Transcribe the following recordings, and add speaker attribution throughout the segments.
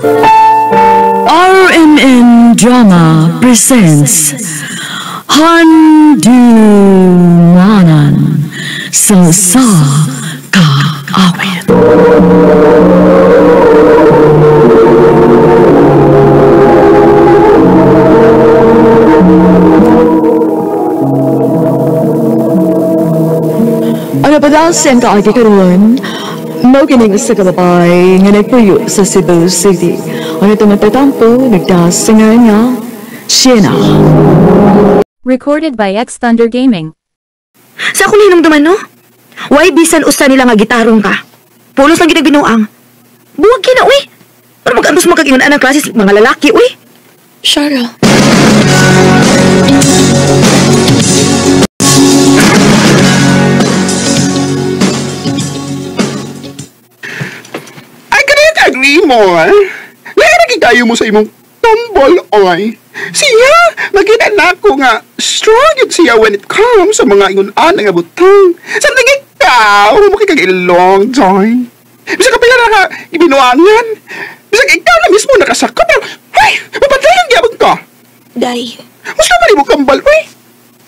Speaker 1: RMN Drama presents Handumanan sa Kaawit. Ano pa daw siyang kaagikaroon? Maukinig sa kalabay nga nagpuyo sa Cebu City. Ano ito matatampo, nagdasingan nga, Siena.
Speaker 2: Recorded by X Thunder Gaming.
Speaker 3: Sa akong hinumduman, no? Why bisan usa nila nga gitarong ka? Pulos lang ginagbinuang. Buwag kina, uy! Para mag-antos mo kagingan ng klases, mga lalaki, uy!
Speaker 4: Shara.
Speaker 5: Ay, kanina agree mo, eh? Lagi kayo mo sa imong tombol, oy. Siya, makita na ko nga, strong yun siya when it comes sa mga ingunan nga butang. Something ikaw, makikag-ilong, Joy. Bisa ka pala na ibinuangan. Bisa ka ikaw na mismo nakasakot, pero, ay, mapatayan gyapon ka.
Speaker 4: Day.
Speaker 5: Mas ka mali mo kambal, oy.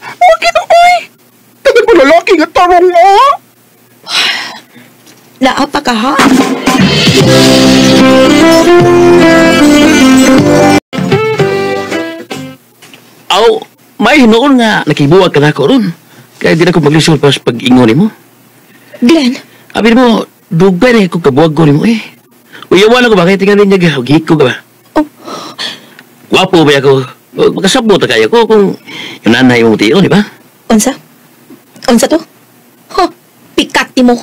Speaker 5: Huwag ito, oy. Tagal mo lalaki nga tarong, oh.
Speaker 4: Naapa ka ha?
Speaker 6: Aw, may noon nga nakibuwag ka na ako ron. Kaya di na ko maglisod pas pag-ingon mo.
Speaker 4: Glenn,
Speaker 6: Abi mo, dugay na ako kabuwag ko ni mo eh. Uyawan ako ba? Kaya tingnan niya gahig ko ka ba?
Speaker 4: Oh.
Speaker 6: Wapo ba ako? Makasabot na kaya ko kung yung nanay mong tiyo, di ba?
Speaker 4: unsa? Unsa to? Huh, pikati mo.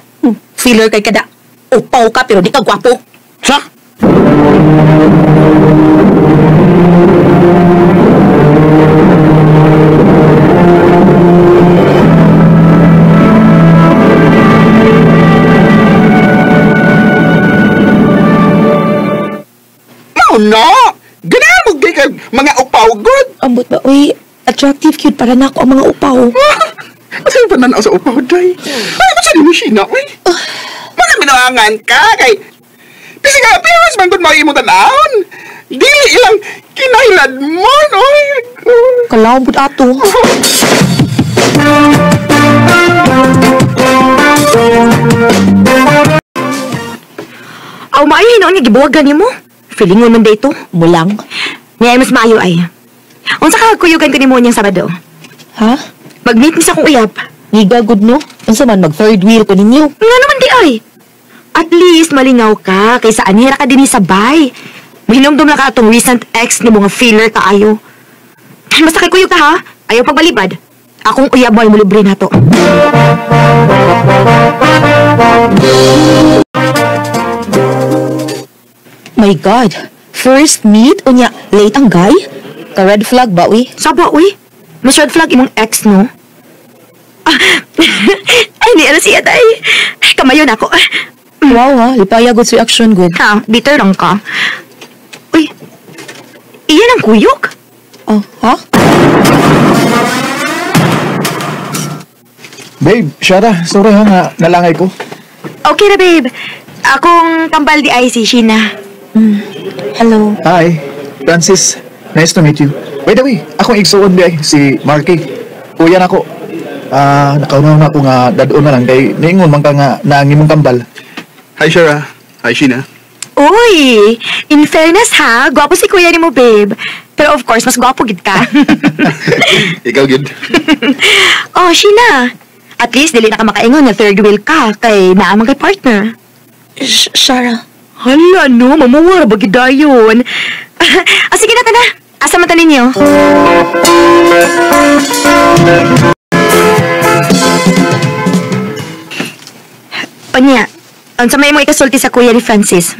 Speaker 4: Filler kay kada. Upaw ka pero di ka gwapo.
Speaker 6: Sa?
Speaker 5: No! Ganahan mo gay kag mga upaw, good!
Speaker 4: Ambot ba, uy, attractive cute para na ako ang mga upaw.
Speaker 5: Masaya pa na sa upaw, day. Ay, ba't sa di mo sina, uy? Mga minuangan ka, kay... Kasi nga, piwas man kung mga imong tanahon. Dili ilang kinahilad mo, no?
Speaker 4: Kalawang pud ato.
Speaker 3: Aw, maayo hinoon nga gibuwagan ni mo. Feeling mo man dito.
Speaker 4: Mulang.
Speaker 3: Ngayon mas maayo ay. Unsa ka kuyugan ko ni mo niyang Sabado?
Speaker 4: Ha?
Speaker 3: Mag-meet ni sa akong uyap.
Speaker 4: Giga good no? Unsa man mag third wheel ko ninyo?
Speaker 3: Nga naman di ay. At least malingaw ka kaysa anira ka din sabay. Mahinomdom na ka atong recent ex ni mga filler kaayo. Basta kay kuyog ka ha. Ayaw pagbalibad. Akong uyab mo ay mulibre na to.
Speaker 4: My God. First meet unya late ang guy? Ka red flag ba uy?
Speaker 3: Saba, uy. Mas red flag imong ex, no? Ah, ay, di ano siya, tay. Kamayon ako.
Speaker 4: Wow ha, lipaya good reaction good.
Speaker 3: Ha, bitter lang ka. Uy, iyan ang kuyog?
Speaker 4: Oh, ha?
Speaker 7: Babe, Shara, sorry ha nga nalangay ko.
Speaker 3: Okay na, babe. Akong kambal di ay si Sheena.
Speaker 4: Hello.
Speaker 7: Hi, Francis. Nice to meet you. By the way, akong igsuon di ay, si Marky. Kuya na ko. Nakaunaw na ako nga dadoon na lang kay niingon man ka nga naangi mong kambal.
Speaker 5: Hi, Shara. Hi, Sheena.
Speaker 3: Uy, in fairness ha, gwapo si kuya ni mo, babe. Pero of course, mas gwapo gid ka.
Speaker 5: Ikaw, good.
Speaker 3: Oh, Sheena. At least, dili na ka makaingon na third wheel ka kay naamang kay partner.
Speaker 4: Shara.
Speaker 3: Hala, no, mamawara ba gidayon? Sige na, tana. Asa mata ninyo? Panya, unsa may mo ikasulti sa kuya ni Francis,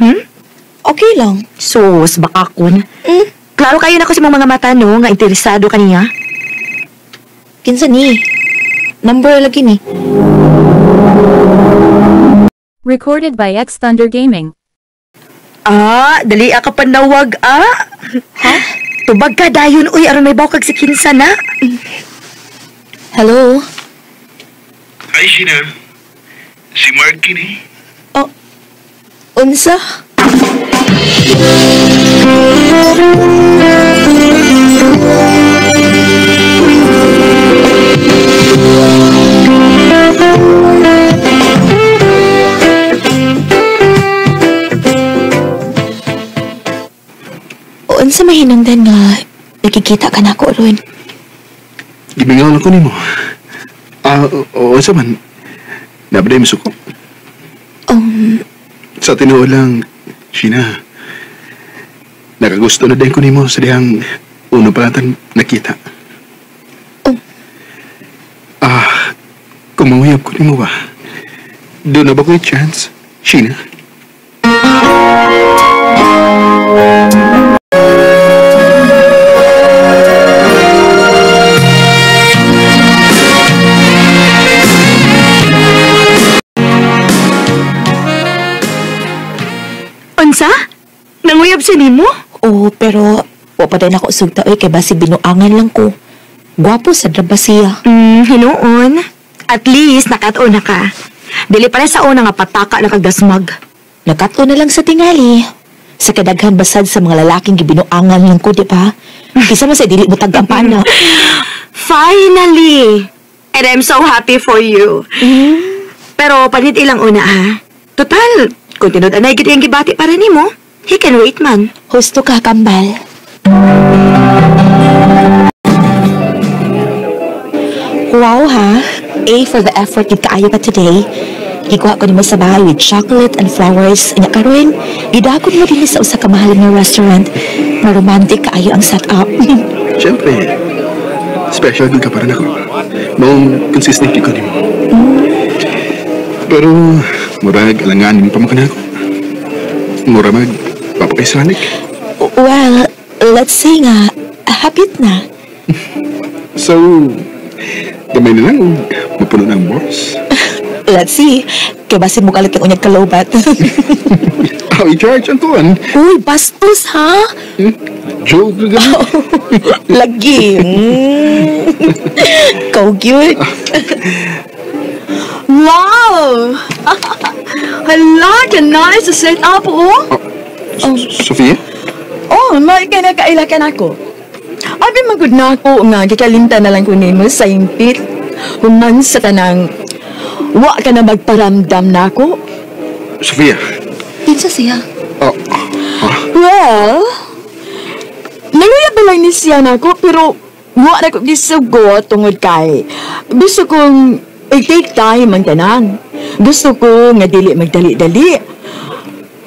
Speaker 4: Okay lang.
Speaker 3: Sus, bakakon. Klaro kayo na ko sa mga mata, no, nga interesado ka niya.
Speaker 4: Kinsa ni? Number lagi ni.
Speaker 2: Recorded by X Thunder Gaming.
Speaker 3: Dali ka panawag, Ha? Tubag ka dayon, uy, aron may bawkag si kinsa na.
Speaker 4: Hello?
Speaker 5: Hi, Sheena. Si Mark kini.
Speaker 4: Unsa? Unsa mahinungdan nga nakikita ka na ako ron?
Speaker 5: Gibingaw ko nimo. O sa man, nabaday mo suko. Sa tinuod lang, Sheena, nakagusto na din ko nimo sa dihang uno pa natin nakita. Kung manguyab ko nimo ba, doon na ba ko yung chance, Sheena?
Speaker 3: Unsa? Nanguyab siya nimo?
Speaker 4: Oo, pero wa pa din ako sugta oy kay basi binuangan lang ko. Gwapo sa draba siya.
Speaker 3: Hinuon. At least nakatuon na ka. Dili pa rin sa una nga pataka na kagdasmag.
Speaker 4: Nakato na lang sa tingali. Sa kadaghan basad sa mga lalaking gibinuangan lang ko, di ba? Kisa man sa dili mo tagampana.
Speaker 3: Finally! And I'm so happy for you. Pero panit ilang una ha. Total, kung tinod anay gid yung gibati para nimo, he can wait man.
Speaker 4: Husto ka, kambal. Wow ha, A for the effort gid kaayo ka today. Gikuha ko nimo sa bahay with chocolate and flowers. Anya karon, gidakon mo din sa usa ka mahal nga restaurant. Na romantic kaayo ang setup.
Speaker 5: Siyempre, special din ka para na ko. Maong consistent ko nimo. Pero, murag alangan pa mo ka na ako. Murag papakaisanik.
Speaker 4: Well, let's say nga, habit na.
Speaker 5: So, gamay na lang mapuno ng boss.
Speaker 4: Let's see. Kaya basin mo kalit ang unyag kalobat.
Speaker 5: I-charge ang tuwan.
Speaker 4: Uy, bastos ha?
Speaker 5: Joke na gano'n.
Speaker 4: Lagi. Kau cute.
Speaker 1: Wow! Hala, kanay sa set up, oh.
Speaker 5: Sofia?
Speaker 1: Oh, may kinakailakan ako. Abi magud na ako nga gikalimta na lang ko nimo sa impit. Human sa tanang wa ka na magparamdam na ako.
Speaker 5: Sofia?
Speaker 4: Kinsa siya?
Speaker 1: Well, nanguyab ba lang ni siya na ako, pero wa na ko gisugot tungod kay gusto kong i-take time ang tanan. Gusto ko nga dili magdali-dali.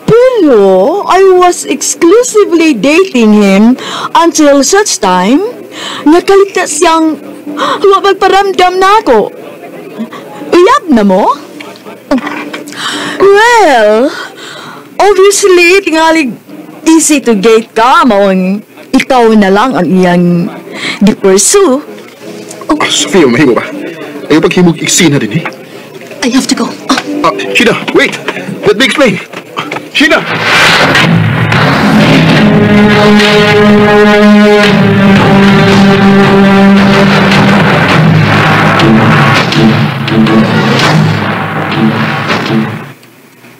Speaker 1: Pero I was exclusively dating him until such time nga kaligtas siyang wa magparamdam na ako. Uyab na mo? Well, obviously, tingalig easy to date ka, maong ikaw na lang ang iyang di-pursue.
Speaker 5: Sofia, mahimo ba? Ayaw paghimog iksina din eh.
Speaker 4: I have to go.
Speaker 5: Sheena, wait! Let me explain! Sheena!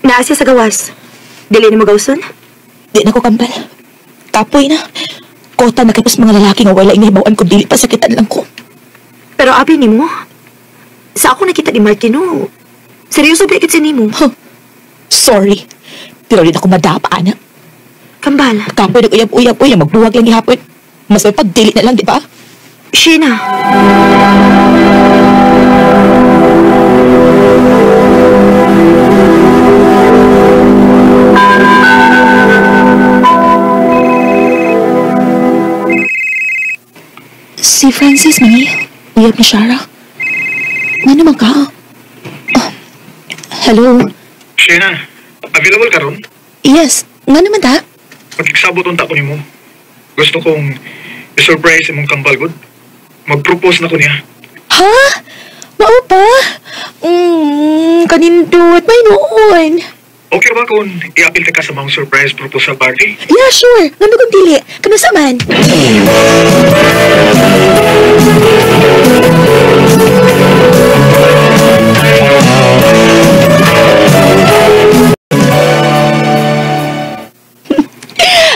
Speaker 3: Naasya sa gawas. Dili ni mo gawson?
Speaker 4: Di na ko kambal. Kapoy na. Kota na kayo sa mga lalaki nga wala inihibawaan ko dili pa sakitan lang ko.
Speaker 3: Pero abi ni mo, sa ako nakita ni Martino, seryoso ba ikit sa nimo?
Speaker 4: Sorry. Pero di na ko madapa, ana.
Speaker 3: Kambal,
Speaker 4: Kapoy na uyab-uyab, uy, magbuwag lang ihapon. Mas may pagdili na lang, di ba?
Speaker 3: Sheena.
Speaker 4: Si Francis, mami. Uyab ni Shara. Nga naman ka? Hello?
Speaker 8: Sheena, available ka ron?
Speaker 4: Yes. Nga naman ta?
Speaker 8: Pag-iksabot ang tako ni mo. Gusto kong i-surprise imong kambal good. Mag-propose na ko niya.
Speaker 4: Ha? Mao pa? Kanindot. May noon.
Speaker 8: Okay ba kung i-apil ka sa mga surprise proposal party?
Speaker 4: Yeah, sure. Nga kung dili. Kanusa man?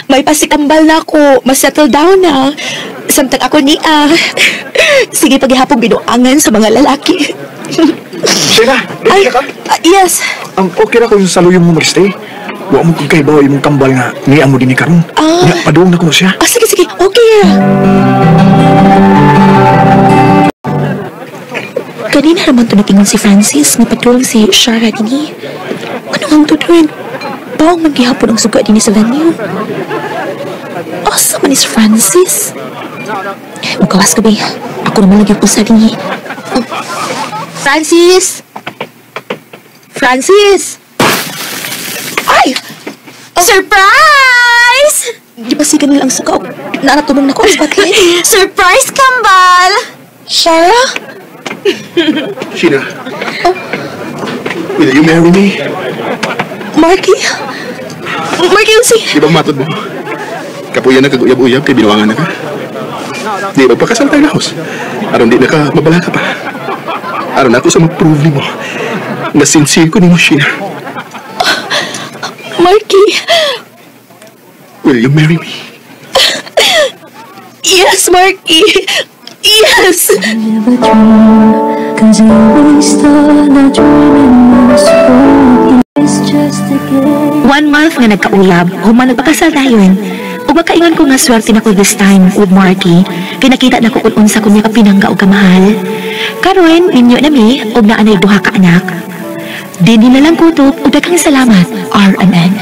Speaker 4: May Pasikambal na ako, masettle down na. Samtang ako ni sige paghihapong binuangan sa mga lalaki.
Speaker 7: Sheila, ready ka?
Speaker 4: Yes.
Speaker 7: Ang okay na kung saluyong mo mag-stay. Huwag mo kung kaibaw imong kambal nga niya mo din ni Karon. Paduong na ko siya.
Speaker 4: Sige, okay. Kanina naman ito natingon si Francis na patulong si Shara din. Ano ang tutuin? Bawang maghihapon ang suga din sa venue. Asa man is Francis? Magawas ka ba? Ako naman lagi po sa din. Francis! Ay!
Speaker 3: Surprise!
Speaker 4: Di ba siya nilang suka? Naratumong na ko ang spotlight.
Speaker 3: Surprise, kambal!
Speaker 4: Shara?
Speaker 5: Sheena. Will you marry me?
Speaker 4: Marky, Elsie.
Speaker 5: Di ba matod mo? Kapuyan na kaguyab-uyab kay binuwangan na ka. Di ba pagkasal tayo lahos? Aron di na ka mabala ka pa. Aron ako sa mag-prove ni mo na sincere ko ni mo, Sheena.
Speaker 4: Marky.
Speaker 5: Will you marry me?
Speaker 4: Yes, Marky. Yes.
Speaker 3: 1 month nga nagkaulab, human nagpakasal tayon. Ug makaingon ko nga swerte na ko this time with Marky. Pinakita na ko kung unsa ko niya kapinangga og kamahal. Karon, ninyo na mi, ug naanay duha ka anak. Dili na lang kutob ug daghang salamat, R&N.